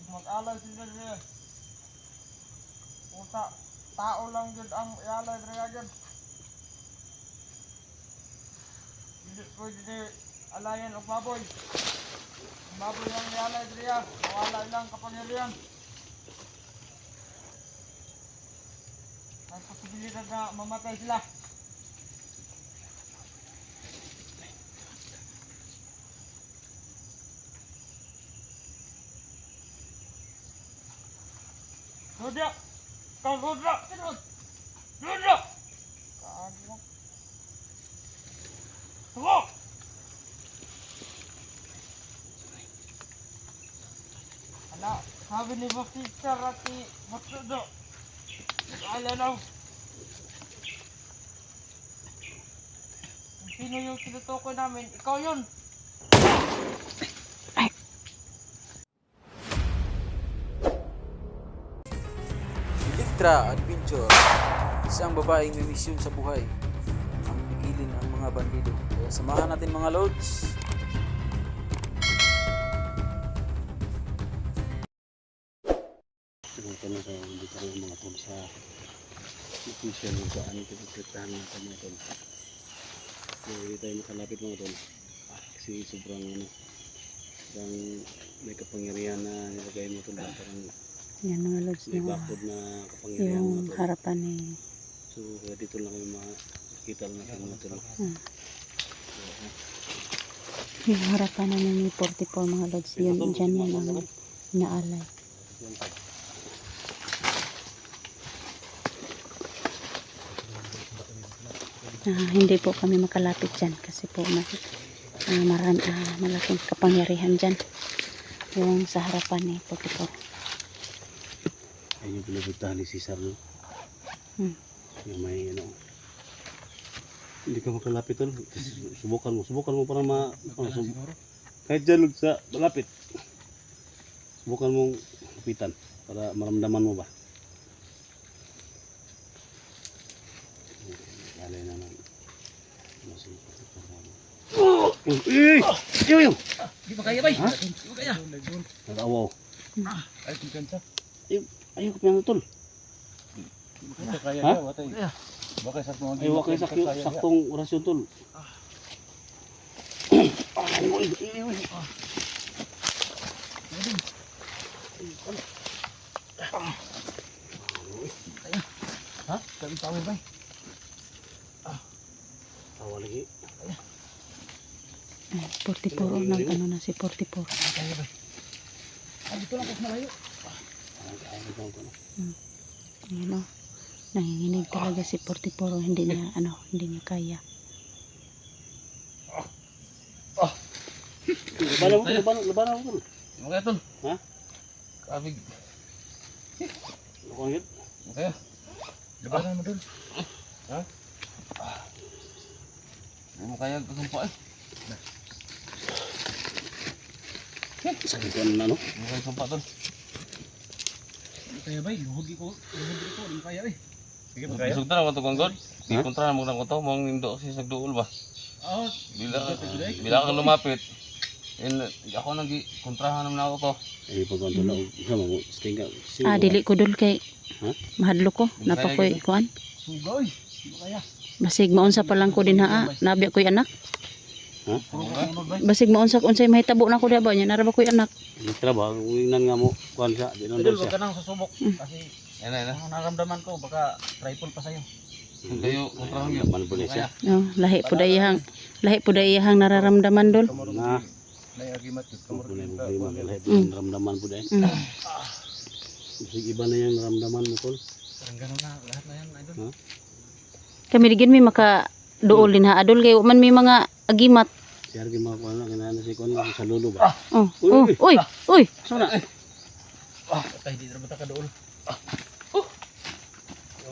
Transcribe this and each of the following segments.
Mag-alay sila niya. Kung tao lang yun ang ialay rin yun. Hindi pwede di alayan o baboy. Ang baboy ang ialay rin yan. Mawala ilang kapangyarihan. May posibilidad na mamatay sila. Rudra! Kau Rudra! Rudra! Kaagi mo. Tunggu! Ala, sabi ni Boss Teacher at si Matsudo. Ala daw. Kung sino yung tinutukoy namin, ikaw yun. Elektra Adventure, isang babaeng may misyon sa buhay ang pigilin ang mga bandido. Kaya samahan natin mga lods. Ito na sa dito rin mga tol sa official ng saan pinagkitahan natin mga tol. Hindi tayo makalapit mga tol kasi sobrang may kapangyarihan na nilagay mo tol, parang yan mga lods may na bakod na kapangyarihan yung mga tol. harapan ni So kaya dito lang kayo makikita lang natin mga tol. yung harapan na ni 44 mga lods, yun dyan yan ang inaalay. Hindi po kami makalapit dyan kasi po malaking kapangyarihan dyan yung sa harapan ni 44. Ayun yung pinagpuntahan ni Cesar, no? Yung may hindi ka makalapit tol. Subukan mo para kahit dyan sa malapit. Subukan mong lapitan para maramdaman mo ba. Alay na naman. Yung! Di ba kaya ba? Ha? Di ba kaya? Nag-awaw. Ay, kung Ayaw ko pinang tol. kaya Ha? kaya. Baka sa mga Ayaw ko saktong orasyon tol. Ha? Sabi tayo ba? Tawa lagi. 44 ng na si 44. Kaya ba? Ah, dito lang kasi malayo. Ayan o, nanginginig talaga si 44, hindi niya kaya. Labanan mo tol. Makaya tol. Ha? Kabig. Lukang yun. Makaya. Labanan mo tol. Ha? Hindi mo kaya kasumpa eh. Sakit ko na no? Hindi mo kaya sumpa tol. Kaya ba? Luhod ko. Hindi kaya eh. Sige ba kaya? Isog na ako ito kong god. Ikontra na mo na ko ito. Mong nindo kasi nagduol ba? Oo. Bila kang lumapit. Ako nang kontrahan naman ako to. Eh, pagkontrola ko. Sama mo, stinga. Dili ko dul kay Ha? mahadlo ko, napakoy kuan. Sugoy. Hindi kaya. Basig maunsa pa lang ko din nabi ko'y anak. Ha? Basig maunsa unsay mahitabo na ko diha ba nya naraba ko'y anak. Hindi trabaho. Uwinan nga mo. Kuhan siya. Di nun Idol, siya. wag ka nang susubok. Kasi Yan na. ang naramdaman ko, baka triple pa sa'yo. Kayo kontrahan yun. Laman po siya. Lahi po iyahang nararamdaman dol. Na. Nayagimat yun. Muna yung problema. Lahat yung ramdaman po dahil. Iba na yung ramdaman mo tol. Parang ganun na. Lahat na yan, idol. Ha? Kami digin mi maka duolin ha adol kay man mi mga agimat. Siya rin mga kuhan lang. Kinaan na si kuhan lang sa lolo ba? Uy. Sana. Patay, di na ba ka doon?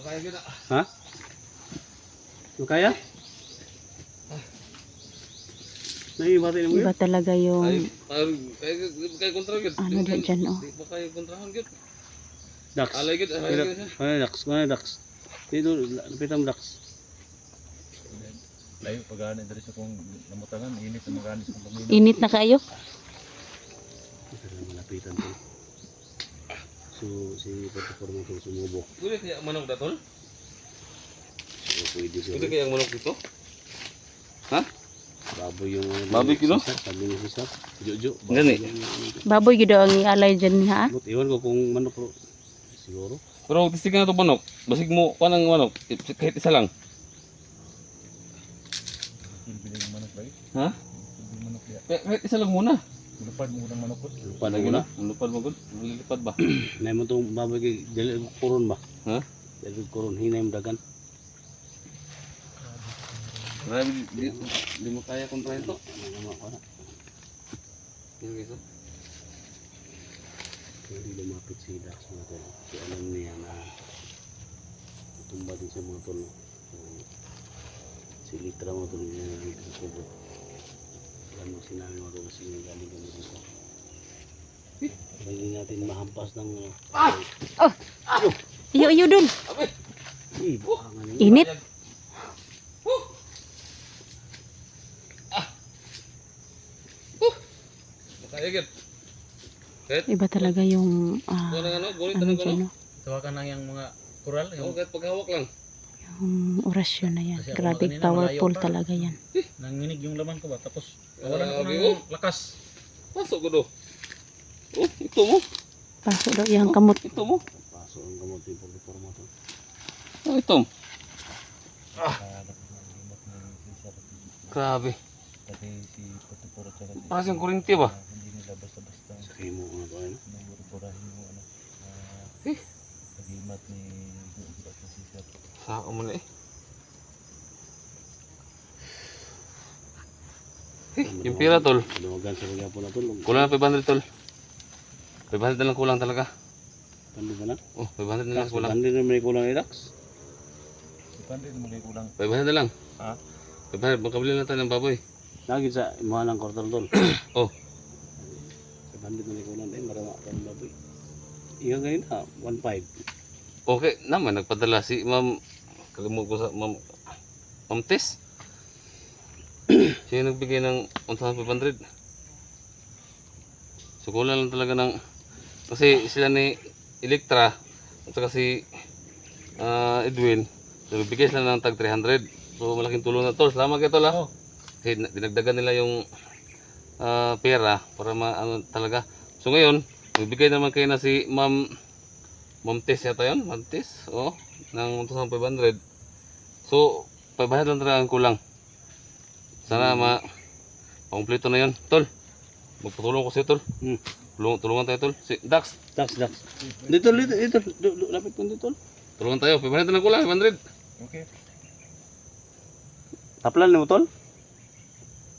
Kaya gina. Ha? Yung kaya? Naiibati mo yun? Iba talaga yung Kaya kontrahan yun. ano dyan oh. Di ba kayo kontrahan yun? Dax. Alay yun. Ano Dax? Ano Dax? Dito, lapitan mo Dax. Layo pag-ano dari sa kong namutangan, init na mag-anis kong pamilya. Init na kayo. Lapitan to. si Patikor mo itong sumubok. Pwede kaya ang manok datol? So, pwede siya. Pwede kaya ang manok dito? Ha? Baboy yung Baboy kino? Sabi ni Sisa. Jojo. Gani. Baboy gid ang ialay dyan niya, ah. Iwan ko kung manok bro. Siguro. Pero tistigan na ito manok. Basig mo pa ng manok. Kahit isa lang. Ha? Kahit isa lang muna. Lupad Lagi mo na. na. Ang lupad mo gud. Ang lilipad ba? Nay mo itong baboy kay dali koron ba? Ha? Dali koron. Hinay mo dagan. Grabe, di mo kaya kontrahin to. Ano naman ko na. Yung iso. Hindi lumapit si Dax mga tol. Kasi alam niya na tumba din sa mga tol. Si Litra mga tol niya na dito sa kubot. Alam mo sinabi mga tol kasi yung galing kami dito. Hindi natin mahampas ng Iyo dul. bakangan niya. Init. Kaya gid. Kahit Iba talaga yung ano, gulit ano tanong dyan, ano. no? Tawakan lang yung mga koral. Oh, kahit paghawak lang. Yung orasyon na yan. Kasi ako Grabe kanina, powerful malayo pa. talaga yan. Nanginig yung laman ko ba? Tapos nawalan ako Grabe, ng oh. lakas. Pasok ko do. Oh, ito mo. Paso daw yung kamot. Ito mo. Paso ang gamot yung pagkakor mo tol. Oh, ito. Grabe. Pati si Potiporo tsaka si Parang siyang kurinti ba? hindi nila basta-basta Sakay mo nga to ano. naburahin mo ano. Pagimat ni Dr. Cesar. Saka mo na eh. Yung pira tol. Lumagan sa pagkakor na tol. Kulang na 500 tol. 500 na lang kulang talaga. Pandi ba na? Oh, 500 na lang kulang. Pandi na may kulang ni Dax. Depende mo kay kulang. 500 na lang. Ha? 500, makabili na tayo ng baboy. Lagi sa imuha ng kwartal tol. Oh. Pandi na may kulang din. Marama ka ng baboy. Iyan ngayon ha. 1.5. Okay naman, nagpadala si Ma'am, kalimutan ko sa Ma'am Tess. Siya yung nagbigay ng 1,500. So kulang lang talaga ng, kasi sila ni Electra at saka si Edwin, so nagbigay sila ng tag 300. So malaking tulong na to. Salamat kayo tol ha. Kasi dinagdagan nila yung pera para ano talaga. So ngayon, nagbigay naman kayo na si Ma'am Tess yata yun? Ma'am Tess? Oo. Ng 1,500. So, 500 lang talaga ang kulang. Sana pakumpleto na yun. Tol, magpatulong ko sa'yo tol. Tulungan tayo tol. Si Dax, Dax. Dito. Lapit mo dito. tulungan tayo. 500 na kulang, 500. Okay. Taplan mo tol.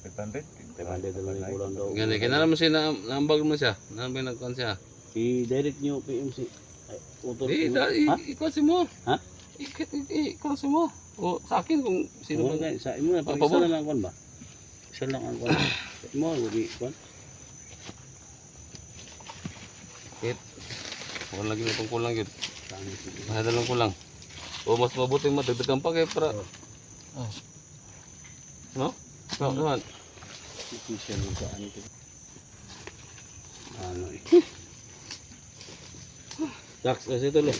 500. 500 na may kulang daw. Ganyan, kaya naman siya, naambag naman siya. Naambag nagkuhan siya. I-direct nyo PMC. Ay, utol. Ha? Ikuha mo. Ha? Ikuha mo. O sa akin kung sino Sino ba. ba? Sa imo na. Pag Pabor. isa na lang kwan ba? Isa lang ang kwan. Sa imo, lagi kwan. Kahit, wala lagi na itong kulang yun. Tama sige. Mahal lang kulang. O mas mabuti madagdagan pa kayo para. No? No, naman. Official yung saan ito. Ano eh. Dax, kasi ito lang.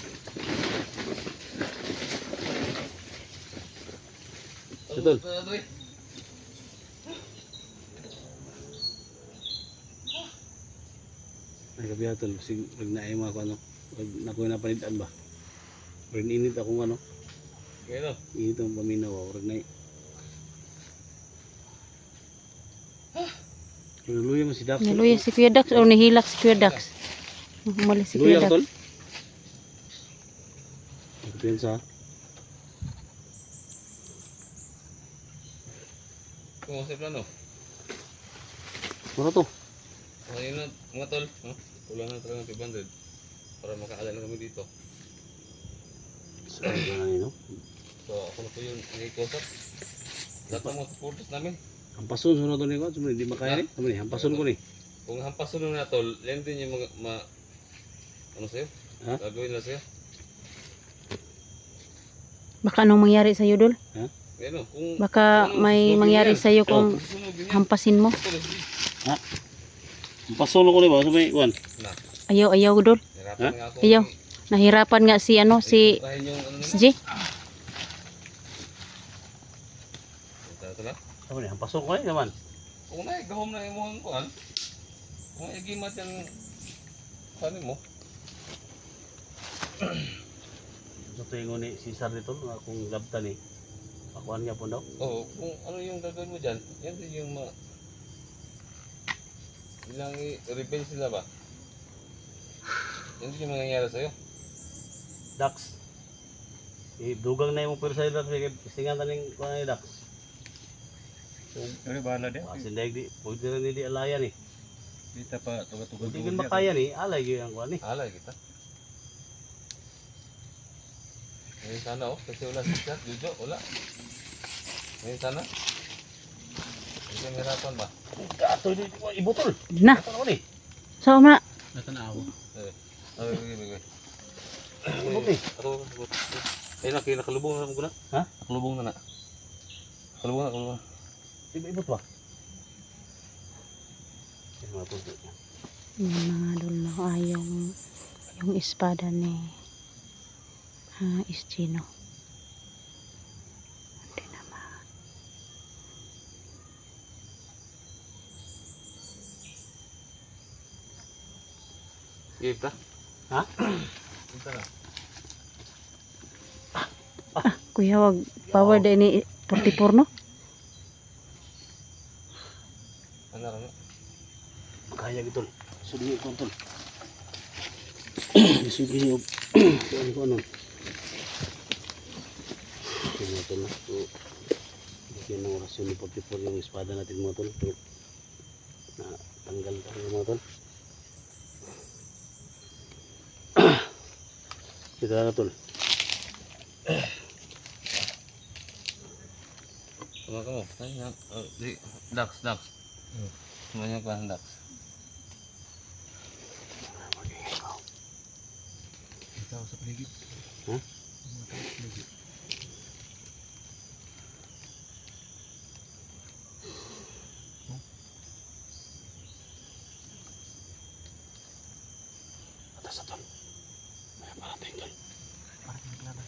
Betul. Ay kabihatol. Sige, pag naima ko ano. Pag nakuha na panitan ba? Pag init akong ano. Gano? Init ang paminaw. Pag na Luya mo si Dax. Niluya si Kuya Dax o nihilak si Kuya Dax. Umalis si Luya Kuya ka tol? Dax. Magpiyansa. Kung sa plano. Muna to. Ayun na, mga tol. Kulang na talaga ng 500. Para makaalala na kami dito. Saan ka na nino? So, ako na po yung nag-contact. Lahat ng mga supporters namin. Hampason sunod to ni ko. Sumuli, di makaya ni. Sumuli, hampason ko ni. Kung hampasun na tol, yan din yung mga, ano sa'yo? Ha? Gagawin na sa'yo. Baka anong mangyari sa iyo, Dol? Gano, kung... Baka may mangyari sa iyo kung susunog din yan. hampasin mo. Tol, Hampason ko ni ba? Sumuli, kwan. na, Ayaw, Dol. nahirapan Nahirapan nga ako. Ayaw. Nahirapan nga si ano si Kontrahin yung ano nila. SG. Ito lang. Ano yan? Pasok ko naman. Kung gahom na imuhan ko an. Kung igimat yan kanin mo. Sa tuwing ni Cesar dito, akong labtan eh. Pakuan niya po daw. Oo, kung ano yung gagawin mo dyan, yan din yung ilang i-revenge sila ba? Yan din yung mangyayari sa'yo. Dax. Dugang na yung pwede sa'yo Dax. Singan na yung kuha ni Dax. Ano bahala din? Kasi di, pwede rin hindi alayan eh. Dito pa tuga-tuga. Hindi kan makaya ni, alay yun ang kuha ni. Alay kita. Ngayon sana kasi wala si Chat, Jojo, wala. Ngayon sana. Hindi ka mahirapan ba? Kato, ibutol. Na. Ano ni? So ma Bigay. Ibut ni. Ako. Ay, nakalubong na mo na. Ha? Nakalubong na na. Nakalubong na. Ibut ba? Yan mga punto. yung mga dul no yung espada ni SG no. Hindi naman. Give ta. Ha? Punta na. Kuya wag power din ni 44 no. Ano rin? Kaya gitu. Sudah ko tol. Sudah ni ko ano. Ano tol. So, bigyan ng orasyon ni 44 yung espada natin mga tol. So, na tanggal tayo mga tol. Kita na tol. Sama kamu. Tanya. Di Dax. Semuanya kelas Dax. Ikaw sa paligid. Ha? Atas tol. May parating tol. Parating kelaban.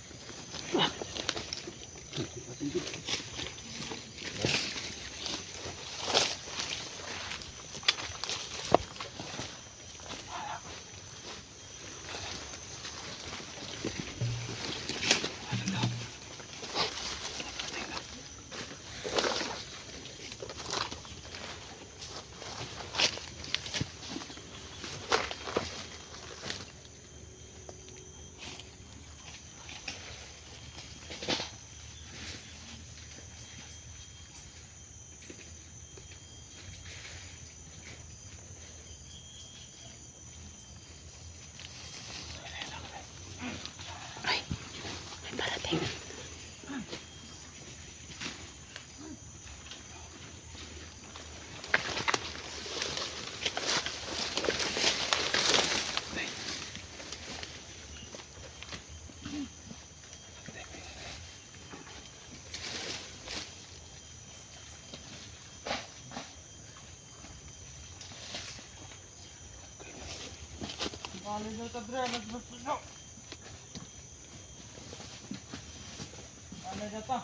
Parating. Bali na ito, Dre. Nagbusto. Bali na ito.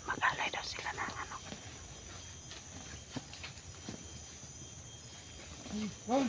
Mag-alay daw sila ng ano. Gon.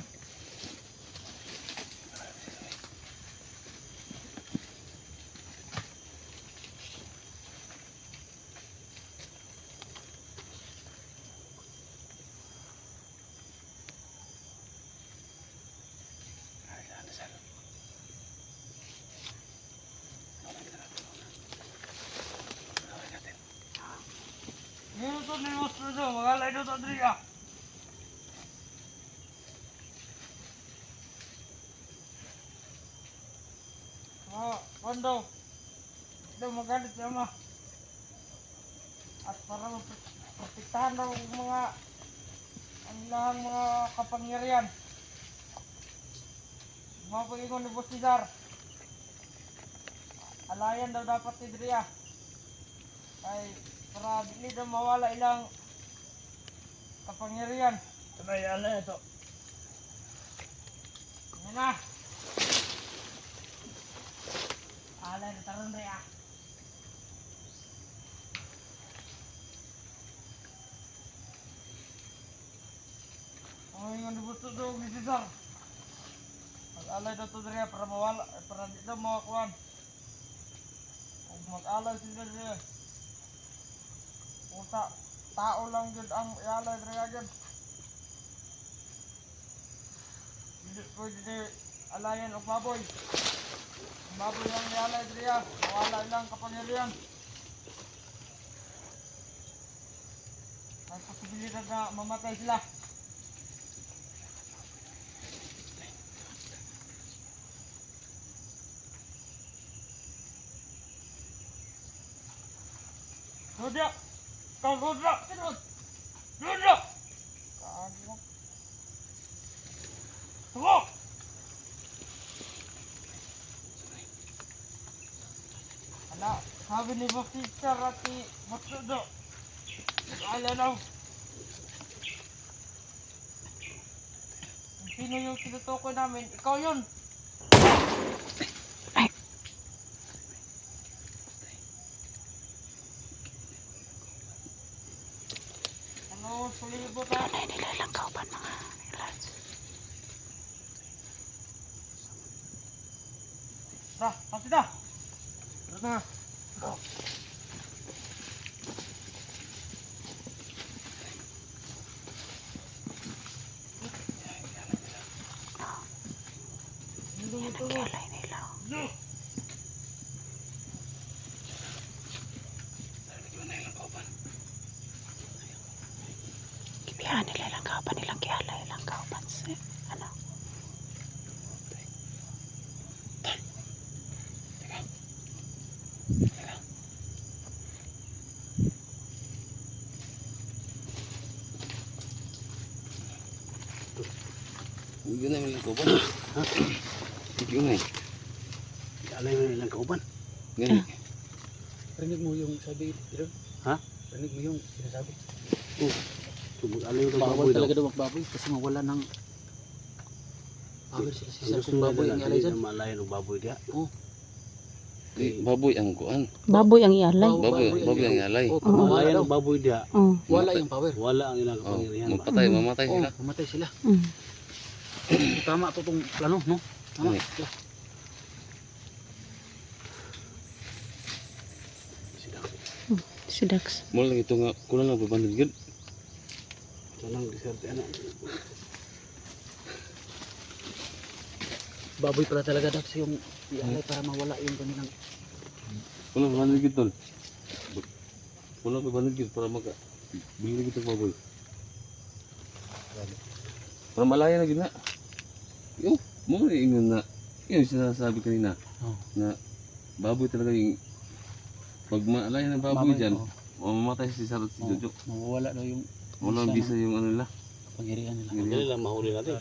Ngayon ito na yung monster ito. Mag-alay na ito, Dre. Kondo. Ito magalit sa ama. At para maprotektahan daw ang mga ang lahang mga kapangyarihan. Mga pag-ingon ni Boss Cesar. Alayan daw dapat ni Drea. Ay para hindi daw mawala ilang kapangyarihan. Ito na yung alay ito. Yan na. Alay na taron re ah. Ay, nga nabuto daw ni Cesar. Mag-alay daw to dre para mawala, para di daw makakuan. Kung mag-alay sila dre. Kung tao lang yun ang ialay dre agad. Hindi pwede dre alayan o baboy. Ang baboy lang ialay dre ah. Mawala lang kapangyarihan. Ang posibilidad na mamatay sila. Rudra! Kau Rudra! Terus! Rudra! Kagi mo. Tunggu! Ala, sabi ni Boss Teacher at ni Boss Rudra. Ala daw. Kung sino yung tinutukoy namin, ikaw yun. Ano, sulibot ha? Ay, nilalangkaw pa mga lads. Dah, pasti dah. Terus na. Nagkialay nila. Kibihan nila langkaw pa nilang kialay langkaw pa sa ano. Hindi na yung kauban. Ha? Hindi na eh. Alay mo nilang kauban. Gani. Rinig mo yung sabi, Idol? Ha? Rinig mo yung sinasabi. Alay mo ng Bawal baboy daw. talaga daw magbaboy kasi mawala ng power sila Gusto sa kung baboy ang ialay dyan. na malayan ng baboy diya. Baboy ang kuan. Baboy ang ialay. Baboy ang ialay. Oh, pag mawala Malayan daw, ng baboy diya. Oh. wala yung power. Wala ang ilang Oh, kapangyarihan. mapatay, mamatay Oh, sila. mamatay sila. Mm. Tama to tong plano, no? Tama. Ano? Si Dax. Mula lang ito nga, kulang lang pabandod gud. Ito lang diserte ano. Baboy pala talaga daw yung ialay para mawala yung kanilang Kulang pabandod gud tol. Kulang pabandod gud para maka bili kita baboy. Para malaya na gud na. Yo, mo ingon na. Yung sinasabi kanina. Oh. Na baboy talaga yung pag maalaya ng baboy dyan, oh, mamamatay si Sarot si Jojo. mawawala daw yung Walang bisa yung ano nila. pangyarihan nila. Dili lang mahuli natin.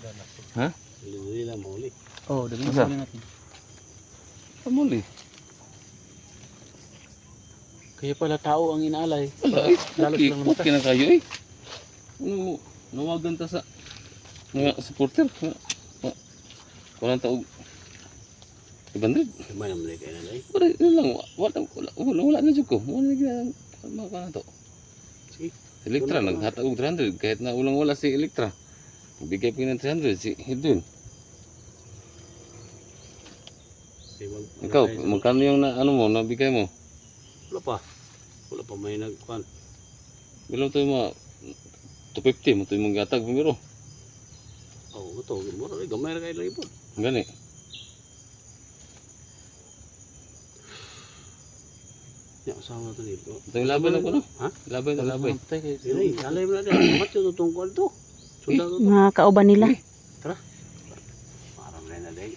Ha? Dili lang mahuli. Oh, dali Asa? na natin. Pamuli. Kaya pala tao ang inaalay. Wala eh. Lalo Okay, silang okay na kayo eh. Ano mo, nawagan ta sa mga supporter. Walang taog. 500. May naman kayo na dai. Pero yun lang, wala na dyan ko. Wala na gina, mga na to. Sige. Elektra, naghatag 300. Kahit na ulang wala si Elektra. Bigay pa ng 300 si Hidwin. Ikaw, magkano yung na, ano mo, nabigay mo? Wala pa. Wala pa may nagkuhan. Bilang ito yung mga 250 mo ito yung mga gatag pumiro. Oh, ito. Mura rin. Gamay na kayo lang ipon. Gani. Ya, sama na ito dito. Ito yung laban ako no? Ha? Laban ito, laban. Dili. Alay mo na din. Amat yung tutong kuhan to. Sunda to. Mga kauban nila. Parang na dai.